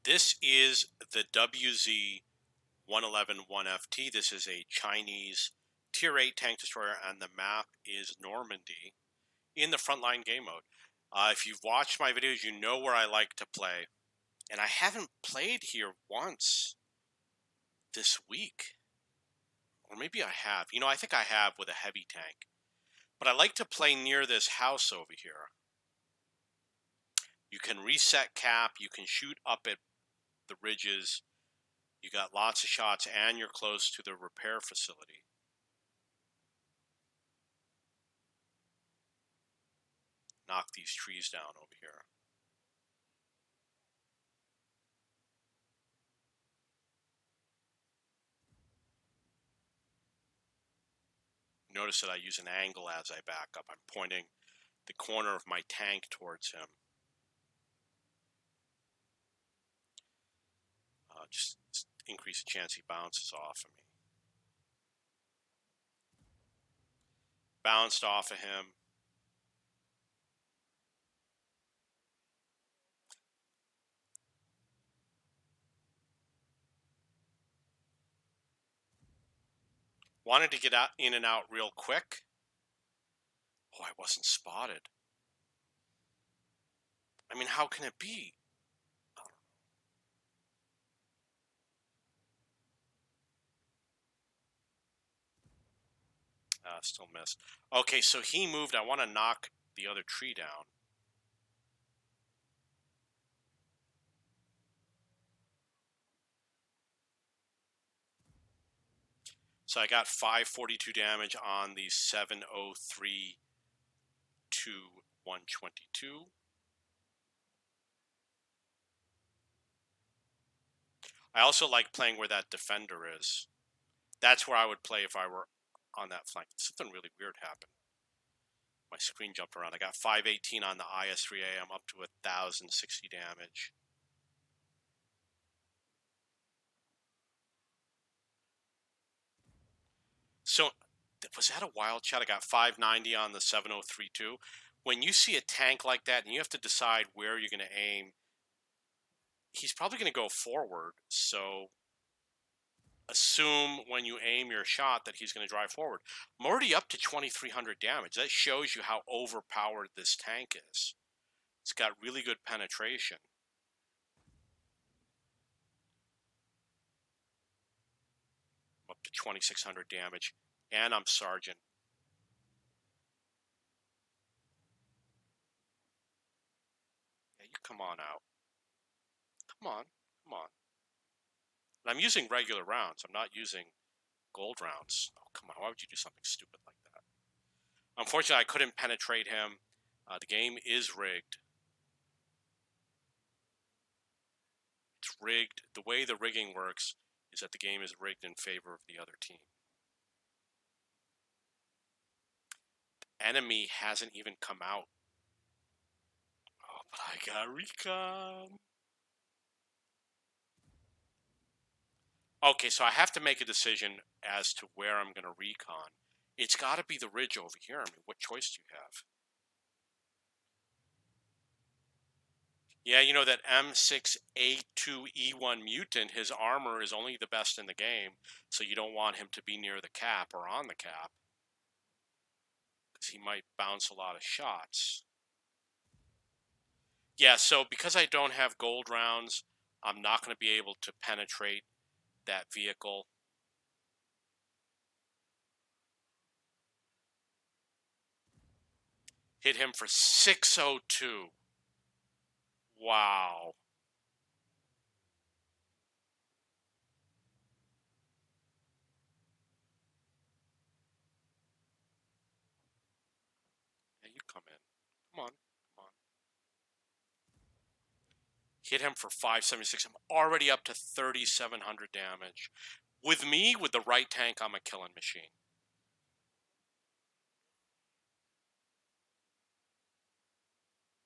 This is the WZ-111-1FT. This is a Chinese Tier 8 tank destroyer, and the map is Normandy in the Frontline game mode. If you've watched my videos, you know where I like to play. And I haven't played here once this week. Or maybe I have. You know, I think I have with a heavy tank. But I like to play near this house over here. You can reset cap. You can shoot up at the ridges. You got lots of shots, and you're close to the repair facility. Knock these trees down over here. Notice that I use an angle as I back up. I'm pointing the corner of my tank towards him. Just increase the chance he bounces off of me. Bounced off of him. Wanted to get out, in and out real quick. Oh, I wasn't spotted. I mean, how can it be? Still missed. Okay, so he moved. I want to knock the other tree down. So I got 542 damage on the 703 to 122. I also like playing where that defender is. That's where I would play if I were on that flank. Something really weird happened. My screen jumped around. I got 518 on the IS-3A. I'm up to 1,060 damage. So, was that a wild shot? I got 590 on the 703-2. When you see a tank like that and you have to decide where you're going to aim, he's probably going to go forward. So, assume when you aim your shot that he's going to drive forward. I'm already up to 2,300 damage. That shows you how overpowered this tank is. It's got really good penetration. I'm up to 2,600 damage, and I'm Sergeant. Yeah, you come on out. Come on, come on. And I'm using regular rounds. I'm not using gold rounds. Oh, come on. Why would you do something stupid like that? Unfortunately, I couldn't penetrate him. The game is rigged. It's rigged. The way the rigging works is that the game is rigged in favor of the other team. The enemy hasn't even come out. Oh, but I got recon. Okay, so I have to make a decision as to where I'm going to recon. It's got to be the ridge over here. I mean, what choice do you have? Yeah, you know that M6A2E1 mutant, his armor is only the best in the game, so you don't want him to be near the cap or on the cap, because he might bounce a lot of shots. Yeah, so because I don't have gold rounds, I'm not going to be able to penetrate that vehicle. Hit him for 602. Wow. Yeah, you come in. Come on, come on. Hit him for 576. I'm already up to 3,700 damage. With me, with the right tank, I'm a killing machine.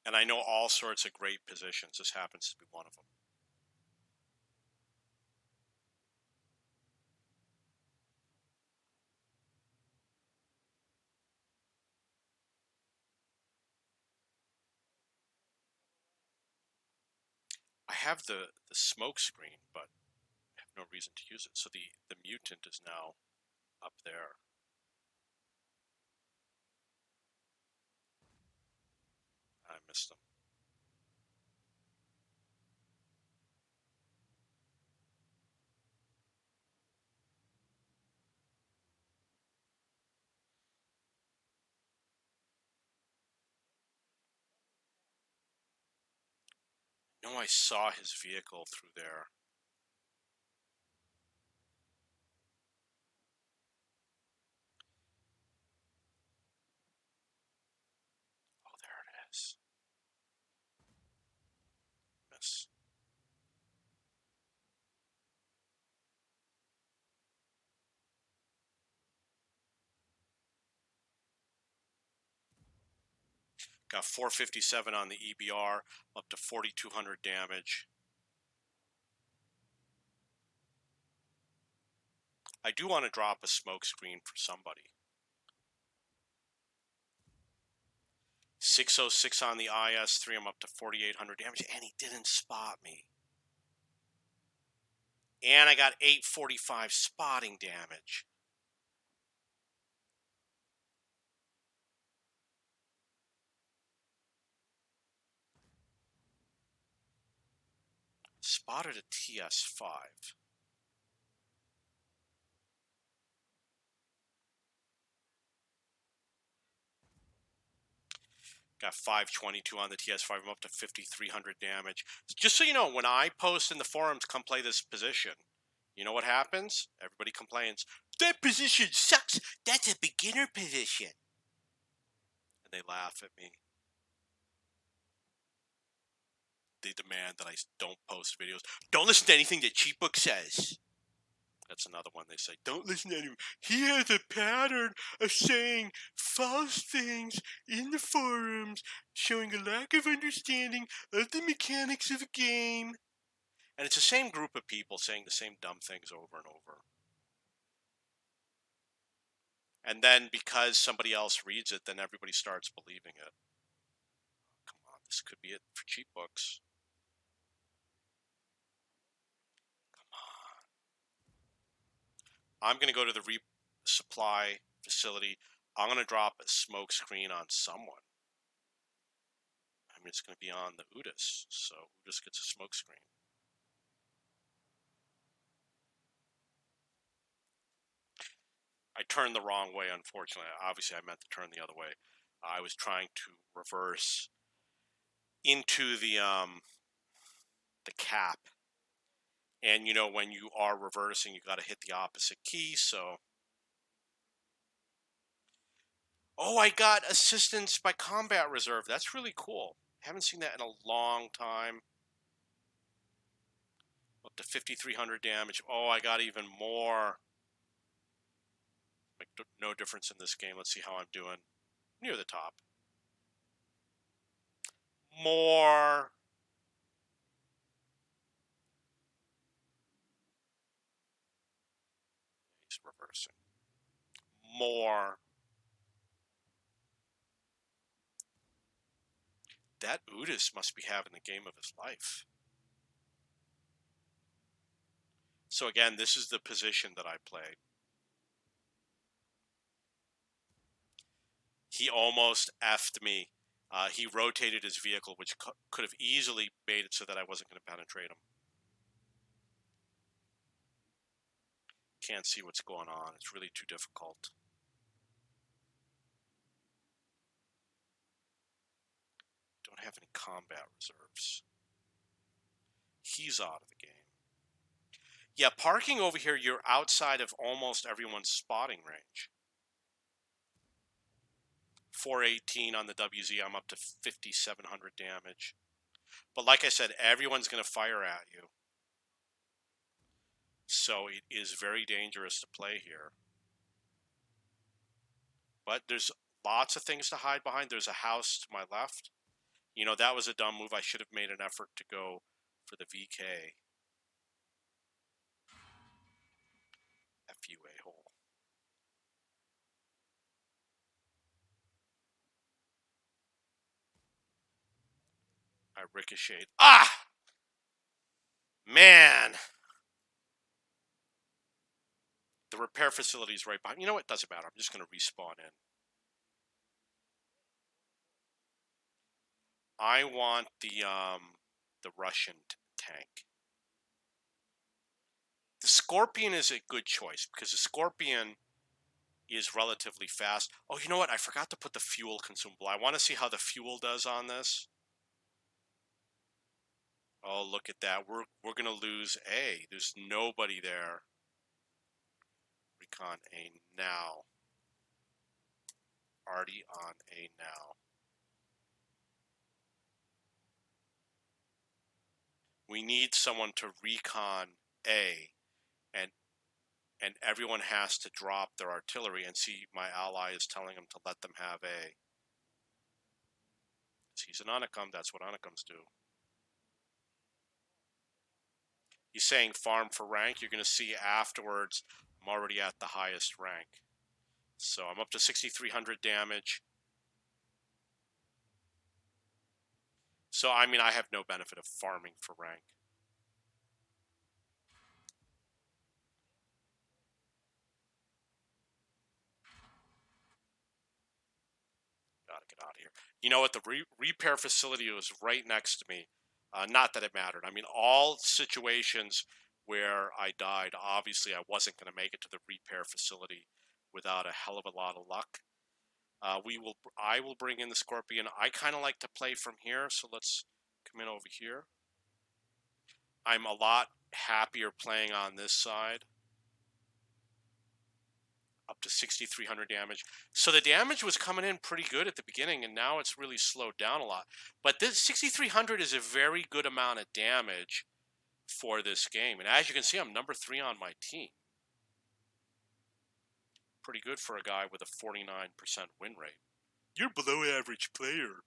And I know all sorts of great positions. This happens to be one of them. I have the smoke screen, but I have no reason to use it. So the mutant is now up there. I missed them. No, I saw his vehicle through there. Oh, there it is. Miss. Got 457 on the EBR, up to 4,200 damage. I do want to drop a smoke screen for somebody. 606 on the IS-3, I'm up to 4,800 damage, and he didn't spot me. And I got 845 spotting damage. Spotted a TS-5. Got 522 on the TS-5. I'm up to 5,300 damage. Just so you know, when I post in the forums, come play this position, you know what happens? Everybody complains, that position sucks. That's a beginner position. And they laugh at me. They demand that I don't post videos. Don't listen to anything that Cheatbook says. That's another one they say. Don't listen to anyone. He has a pattern of saying false things in the forums, showing a lack of understanding of the mechanics of a game. And it's the same group of people saying the same dumb things over and over. And then because somebody else reads it, then everybody starts believing it. Come on, this could be it for Cheatbooks. I'm going to go to the resupply facility. I'm going to drop a smoke screen on someone. I mean, it's going to be on the Udis, so Udis gets a smoke screen. I turned the wrong way, unfortunately. Obviously, I meant to turn the other way. I was trying to reverse into the cap. And, you know, when you are reversing, you got to hit the opposite key, so... Oh, I got assistance by combat reserve. That's really cool. Haven't seen that in a long time. Up to 5,300 damage. Oh, I got even more. Make no difference in this game. Let's see how I'm doing. Near the top. More. He's reversing. More. That Udis must be having the game of his life. So again, this is the position that I played. He almost effed me. He rotated his vehicle, which could have easily made it so that I wasn't going to penetrate him. Can't see what's going on. It's really too difficult. Don't have any combat reserves. He's out of the game. Yeah, parking over here, you're outside of almost everyone's spotting range. 418 on the WZ. I'm up to 5,700 damage. But like I said, everyone's going to fire at you. So it is very dangerous to play here. But there's lots of things to hide behind. There's a house to my left. You know, that was a dumb move. I should have made an effort to go for the VK. F you, a-hole. I ricocheted. Ah! man. The repair facility is right behind. You know what? Doesn't matter. I'm just going to respawn in. I want the Russian tank. The Scorpion is a good choice because the Scorpion is relatively fast. Oh, you know what? I forgot to put the fuel consumable. I want to see how the fuel does on this. Oh, look at that. We're going to lose A. There's nobody there. Recon A now. Already on A now. We need someone to recon A, and everyone has to drop their artillery, and see my ally is telling him to let them have A. He's an Unicum, that's what Unicums do. He's saying farm for rank. You're going to see afterwards, I'm already at the highest rank. So I'm up to 6,300 damage. So, I mean, I have no benefit of farming for rank. Gotta get out of here. You know what? The repair facility was right next to me. Not that it mattered. I mean, all situations where I died, obviously I wasn't going to make it to the repair facility without a hell of a lot of luck. I will bring in the Scorpion. I kind of like to play from here, so let's come in over here. I'm a lot happier playing on this side. Up to 6,300 damage. So the damage was coming in pretty good at the beginning, and now it's really slowed down a lot. But this 6,300 is a very good amount of damage for this game. And as you can see, I'm number 3 on my team. Pretty good for a guy with a 49% win rate. You're below average player.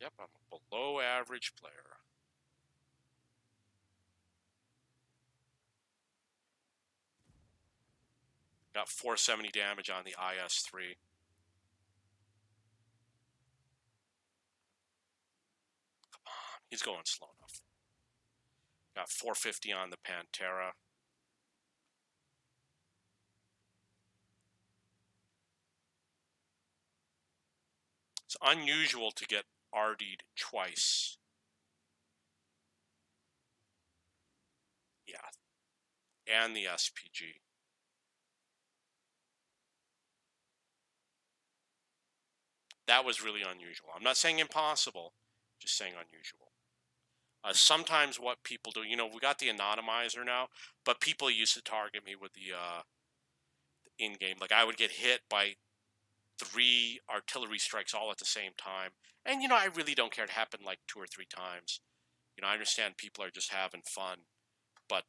Yep, I'm a below average player. Got 470 damage on the IS-3. Come on, he's going slow enough. Got 450 on the Pantera. It's unusual to get RD'd twice. Yeah. And the SPG. That was really unusual. I'm not saying impossible, just saying unusual. Sometimes what people do, you know, we got the anonymizer now, but people used to target me with the in-game. Like, I would get hit by 3 artillery strikes all at the same time. And, you know, I really don't care. It happened like 2 or 3 times. You know, I understand people are just having fun, but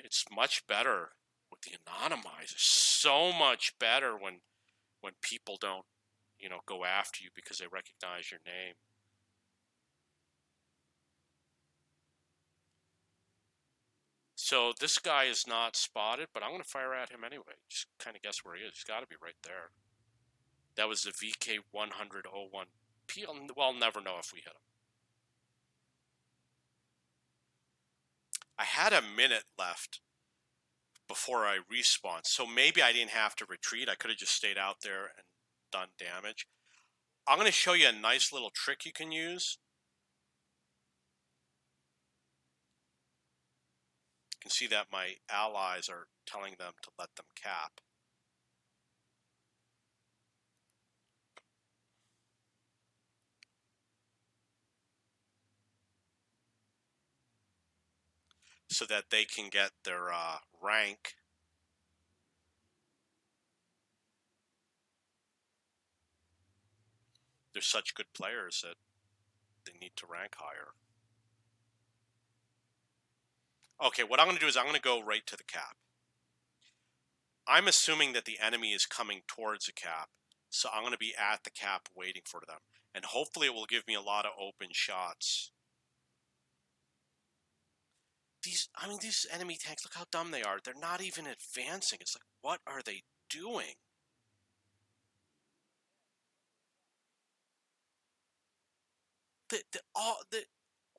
it's much better with the anonymizer. So much better when people don't, you know, go after you because they recognize your name. So this guy is not spotted, but I'm going to fire at him anyway. Just kind of guess where he is. He's got to be right there. That was the VK100-01P. Well, I'll never know if we hit him. I had a minute left before I respawned, so maybe I didn't have to retreat. I could have just stayed out there and done damage. I'm going to show you a nice little trick you can use. You can see that my allies are telling them to let them cap. So that they can get their rank. They're such good players that they need to rank higher. Okay, what I'm going to do is I'm going to go right to the cap. I'm assuming that the enemy is coming towards the cap, so I'm going to be at the cap waiting for them. And hopefully it will give me a lot of open shots. These enemy tanks, look how dumb they are. They're not even advancing. It's like, what are they doing?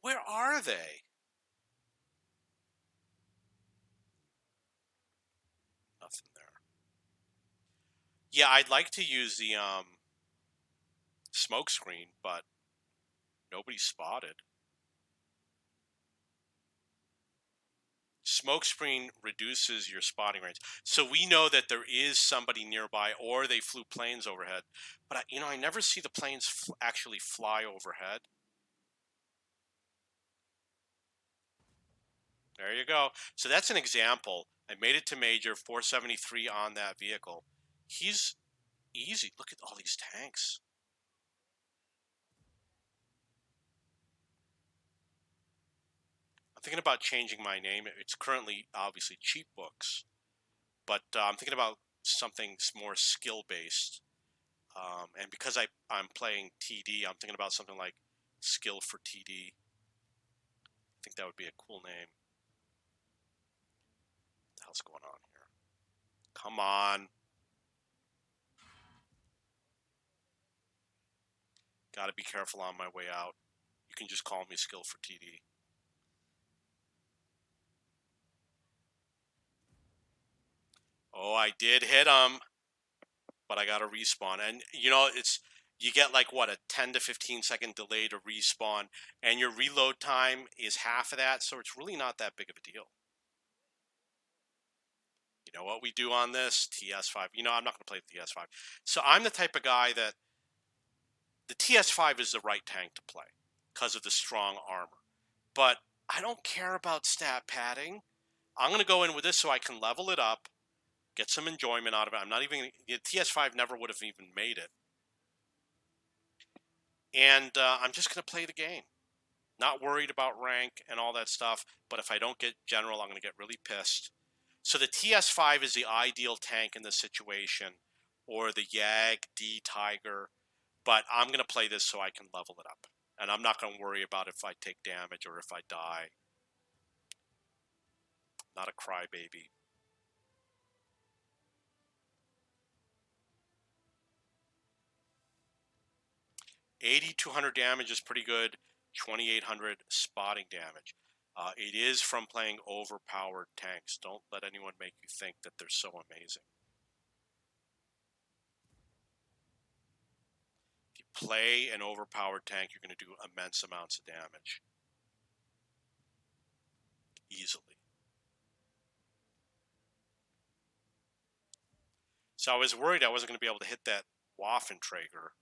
Where are they? Nothing there. Yeah, I'd like to use the smoke screen, but nobody spotted. Smoke screen reduces your spotting range, so we know that there is somebody nearby, or they flew planes overhead. But I never see the planes actually fly overhead. There you go. So that's an example. I made it to major, 473 on that vehicle. He's easy. Look at all these tanks. I'm thinking about changing my name. It's currently obviously cheap books, but I'm thinking about something more skill based. And because I'm playing TD, I'm thinking about something like skill for TD. I think that would be a cool name. What the hell's going on here? Come on. Got to be careful on my way out. You can just call me skill for TD. Oh, I did hit him, but I got to respawn. And you get like what, a 10 to 15 second delay to respawn, and your reload time is half of that, so it's really not that big of a deal. You know what we do on this TS5? I'm not going to play the TS5. So I'm the type of guy that the TS5 is the right tank to play because of the strong armor. But I don't care about stat padding. I'm going to go in with this so I can level it up, get some enjoyment out of it. I'm not even the TS5 never would have even made it. And I'm just going to play the game. Not worried about rank and all that stuff, but if I don't get general, I'm going to get really pissed. So the TS5 is the ideal tank in this situation, or the YAG D Tiger, but I'm going to play this so I can level it up. And I'm not going to worry about if I take damage or if I die. Not a crybaby. 8,200 damage is pretty good. 2,800 spotting damage. It is from playing overpowered tanks. Don't let anyone make you think that they're so amazing. If you play an overpowered tank, you're going to do immense amounts of damage. Easily. So I was worried I wasn't going to be able to hit that Waffenträger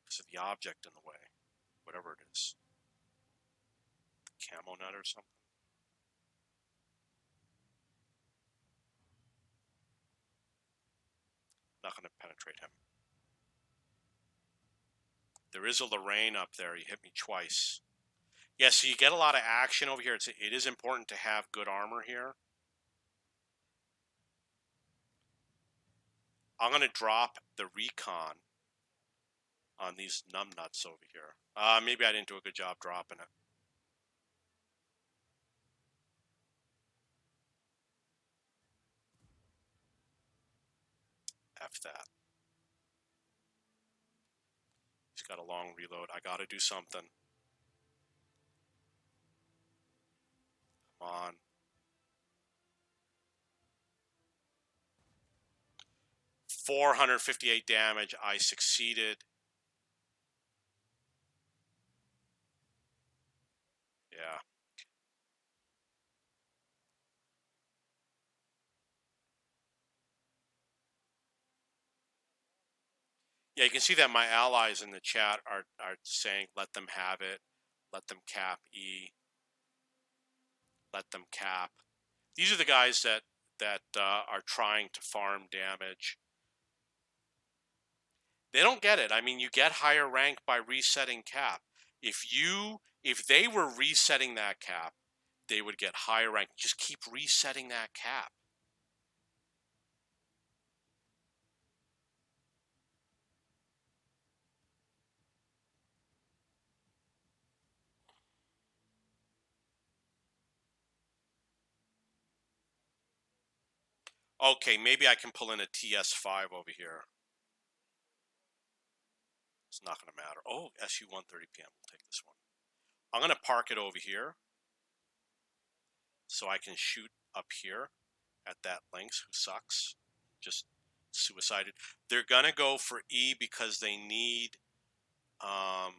because of the object in the way. Whatever it is. Camo nut or something. Not going to penetrate him. There is a Lorraine up there. He hit me twice. Yeah, so you get a lot of action over here. It is important to have good armor here. I'm going to drop the recon on these numbnuts over here. Maybe I didn't do a good job dropping it. F that. He's got a long reload. I got to do something. Come on. $458 damage. I succeeded. Yeah. Yeah, you can see that my allies in the chat are saying, let them have it. Let them cap E. Let them cap. These are the guys that are trying to farm damage. They don't get it. I mean, you get higher rank by resetting cap. If they were resetting that cap, they would get higher rank. Just keep resetting that cap. Okay, maybe I can pull in a TS5 over here. It's not going to matter. Oh, SU 130 PM. We'll take this one. I'm going to park it over here so I can shoot up here at that Lynx who sucks. Just suicided. They're going to go for E because they need to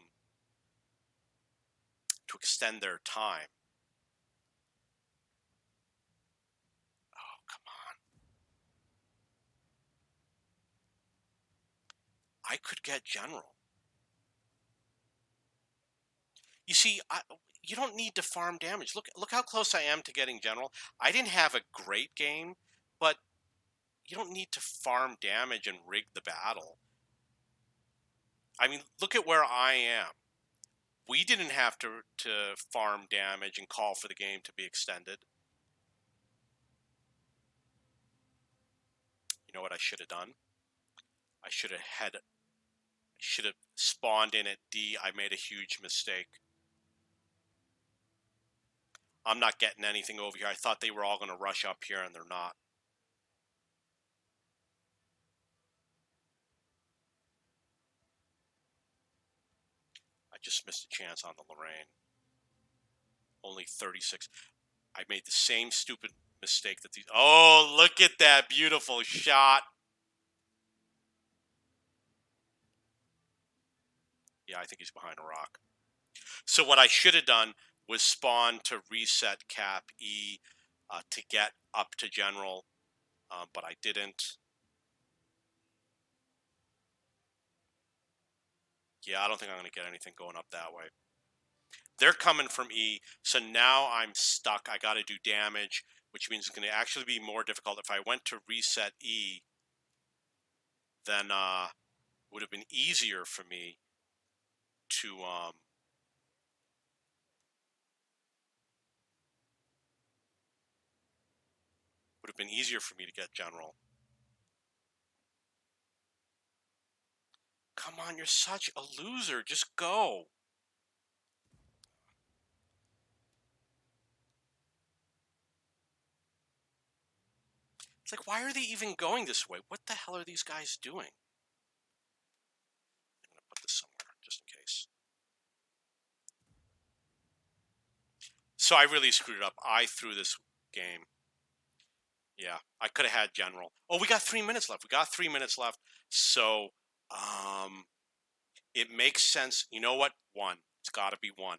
extend their time. Oh, come on. I could get general. You see, you don't need to farm damage. Look how close I am to getting general. I didn't have a great game, but you don't need to farm damage and rig the battle. I mean, look at where I am. We didn't have to farm damage and call for the game to be extended. You know what I should have done? I should have spawned in at D. I made a huge mistake. I'm not getting anything over here. I thought they were all going to rush up here, and they're not. I just missed a chance on the Lorraine. Only 36. I made the same stupid mistake that these... Oh, look at that beautiful shot. Yeah, I think he's behind a rock. So what I should have done was spawn to reset cap E to get up to general, but I didn't. Yeah, I don't think I'm going to get anything going up that way. They're coming from E, so now I'm stuck. I got to do damage, which means it's going to actually be more difficult. If I went to reset E, then would have been easier for me to get general. Come on, you're such a loser. Just go. It's like, why are they even going this way? What the hell are these guys doing? I'm going to put this somewhere, just in case. So I really screwed it up. I threw this game. Yeah, I could have had general. Oh, we got 3 minutes left. So, it makes sense. You know what? One. It's got to be one.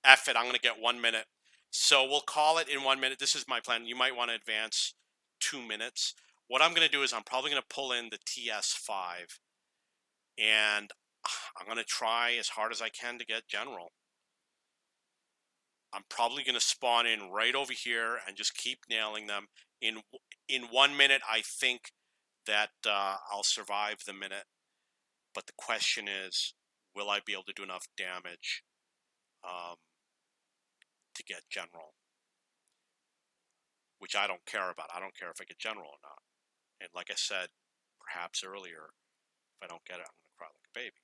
F it. I'm going to get 1 minute. So we'll call it in 1 minute. This is my plan. You might want to advance 2 minutes. What I'm going to do is I'm probably going to pull in the TS5. And I'm going to try as hard as I can to get general. I'm probably going to spawn in right over here and just keep nailing them. In 1 minute, I think that I'll survive the minute. But the question is, will I be able to do enough damage to get general? Which I don't care about. I don't care if I get general or not. And like I said, perhaps earlier, if I don't get it, I'm going to cry like a baby.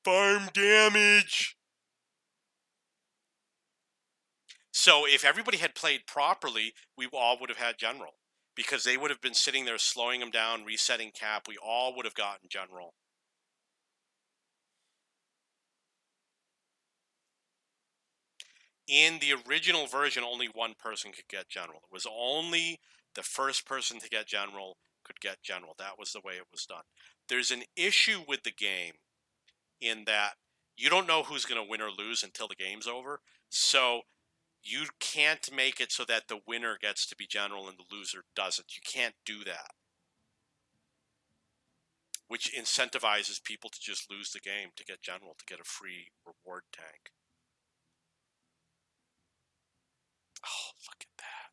Farm damage! So if everybody had played properly, we all would have had general. Because they would have been sitting there slowing them down, resetting cap. We all would have gotten general. In the original version, only one person could get general. It was only the first person to get general could get general. That was the way it was done. There's an issue with the game in that you don't know who's going to win or lose until the game's over. So you can't make it so that the winner gets to be general and the loser doesn't. You can't do that. Which incentivizes people to just lose the game to get general, to get a free reward tank. Oh, look at that.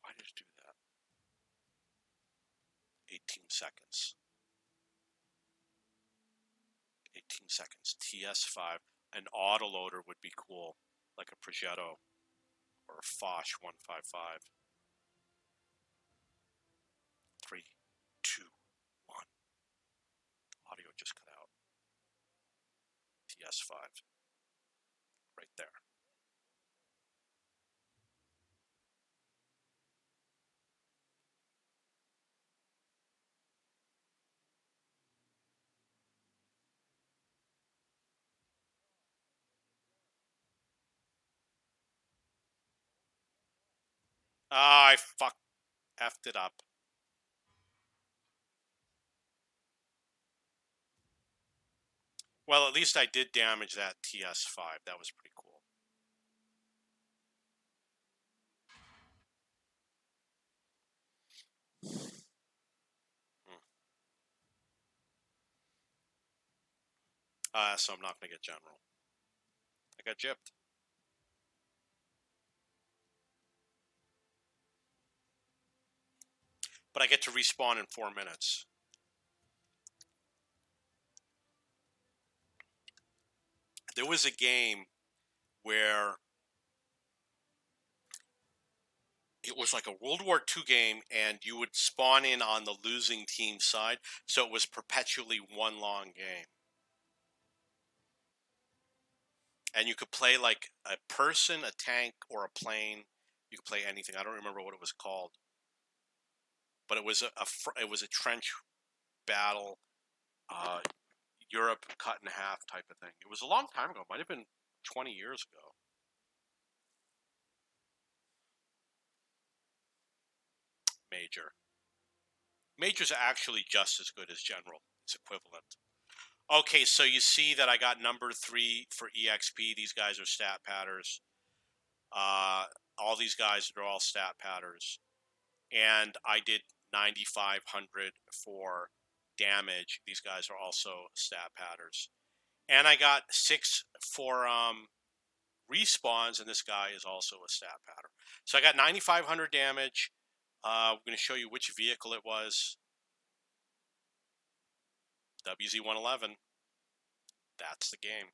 Why did it do that? 18 seconds. 18 seconds. TS5. An autoloader would be cool, like a Progetto or a Foch 155. 3, 2, 1. Audio just cut out. TS5. Right there. I effed it up. Well, at least I did damage that TS5. That was pretty cool. So I'm not going to get general. I got gypped. But I get to respawn in 4 minutes. There was a game where it was like a World War II game, and you would spawn in on the losing team side, so it was perpetually one long game. And you could play like a person, a tank, or a plane. You could play anything. I don't remember what it was called, but it was a trench battle, uh, Europe cut in half type of thing. It was a long time ago. It might have been 20 years ago. Major. Major's actually just as good as general. It's equivalent. Okay, so you see that I got number 3 for EXP. These guys are stat patters. All these guys are all stat patters. And I did 9,500 for damage. These guys are also stat patters. And I got 6 for respawns, and this guy is also a stat pattern. So I got 9,500 damage. I'm going to show you which vehicle it was. WZ-111. That's the game.